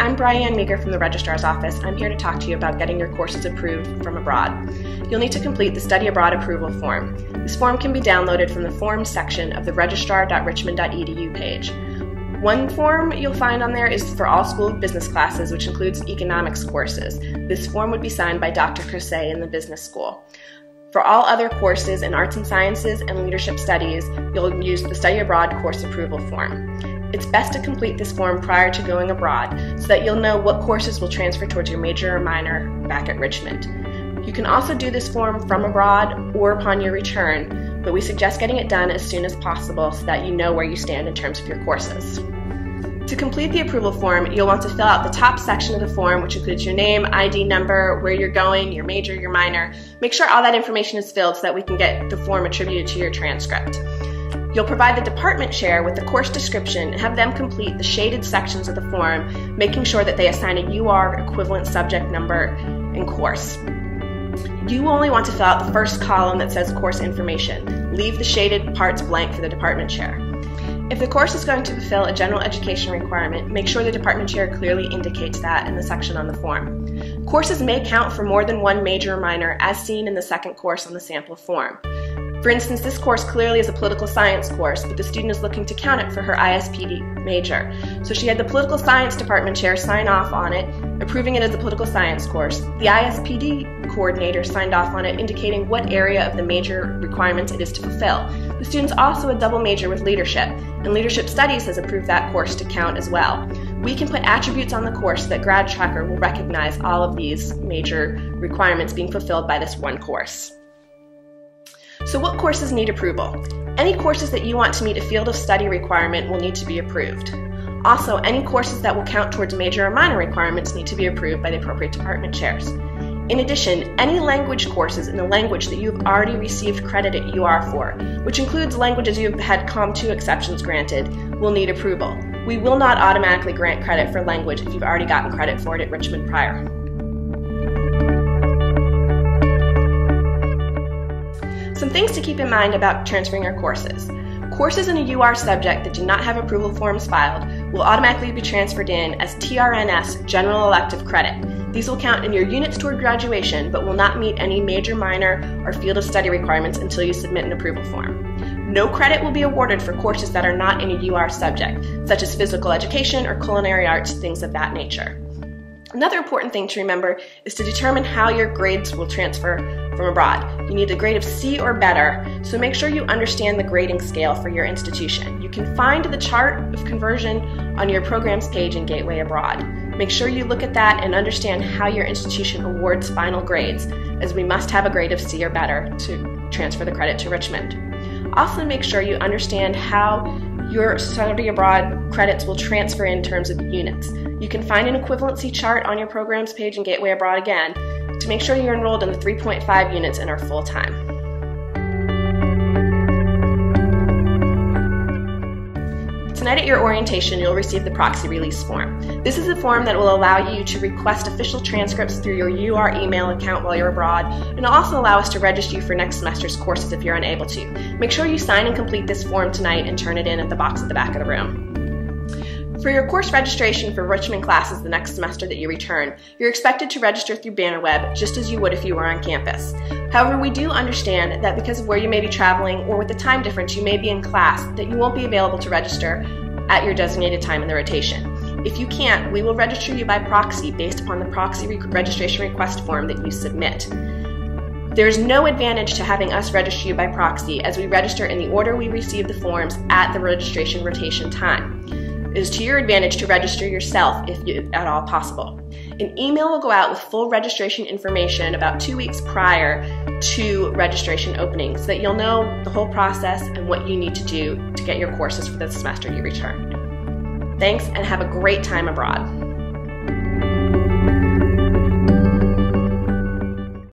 I'm Brianne Meagher from the Registrar's office. I'm here to talk to you about getting your courses approved from abroad. You'll need to complete the Study Abroad Approval Form. This form can be downloaded from the Forms section of the registrar.richmond.edu page. One form you'll find on there is for all School of Business classes, which includes economics courses. This form would be signed by Dr. Crusay in the business school. For all other courses in arts and sciences and leadership studies, you'll use the Study Abroad Course Approval Form. It's best to complete this form prior to going abroad so that you'll know what courses will transfer towards your major or minor back at Richmond. You can also do this form from abroad or upon your return, but we suggest getting it done as soon as possible so that you know where you stand in terms of your courses. To complete the approval form, you'll want to fill out the top section of the form, which includes your name, ID number, where you're going, your major, your minor. Make sure all that information is filled so that we can get the form attributed to your transcript. You'll provide the department chair with the course description and have them complete the shaded sections of the form, making sure that they assign a UR equivalent subject number and course. You only want to fill out the first column that says course information. Leave the shaded parts blank for the department chair. If the course is going to fulfill a general education requirement, make sure the department chair clearly indicates that in the section on the form. Courses may count for more than one major or minor, as seen in the second course on the sample form. For instance, this course clearly is a political science course, but the student is looking to count it for her ISPD major. So she had the political science department chair sign off on it, approving it as a political science course. The ISPD coordinator signed off on it, indicating what area of the major requirements it is to fulfill. The student's also a double major with leadership, and leadership studies has approved that course to count as well. We can put attributes on the course so that Grad Tracker will recognize all of these major requirements being fulfilled by this one course. So what courses need approval? Any courses that you want to meet a field of study requirement will need to be approved. Also, any courses that will count towards major or minor requirements need to be approved by the appropriate department chairs. In addition, any language courses in the language that you've already received credit at UR for, which includes languages you've had COM2 exceptions granted, will need approval. We will not automatically grant credit for language if you've already gotten credit for it at Richmond prior. Some things to keep in mind about transferring your courses. Courses in a UR subject that do not have approval forms filed will automatically be transferred in as TRNS General Elective Credit. These will count in your units toward graduation, but will not meet any major, minor, or field of study requirements until you submit an approval form. No credit will be awarded for courses that are not in a UR subject, such as physical education or culinary arts, things of that nature. Another important thing to remember is to determine how your grades will transfer from abroad. You need a grade of C or better, so make sure you understand the grading scale for your institution. You can find the chart of conversion on your programs page in Gateway Abroad. Make sure you look at that and understand how your institution awards final grades, as we must have a grade of C or better to transfer the credit to Richmond. Also make sure you understand how your study abroad credits will transfer in terms of units. You can find an equivalency chart on your programs page in Gateway Abroad again to make sure you're enrolled in the 3.5 units and are full-time. Tonight at your orientation, you'll receive the proxy release form. This is a form that will allow you to request official transcripts through your UR email account while you're abroad, and it'll also allow us to register you for next semester's courses if you're unable to. Make sure you sign and complete this form tonight and turn it in at the box at the back of the room. For your course registration for Richmond classes the next semester that you return, you're expected to register through Bannerweb just as you would if you were on campus. However, we do understand that because of where you may be traveling or with the time difference you may be in class, that you won't be available to register at your designated time in the rotation. If you can't, we will register you by proxy based upon the proxy registration request form that you submit. There is no advantage to having us register you by proxy, as we register in the order we receive the forms at the registration rotation time. It is to your advantage to register yourself if at all possible. An email will go out with full registration information about 2 weeks prior to registration opening so that you'll know the whole process and what you need to do to get your courses for the semester you return. Thanks, and have a great time abroad.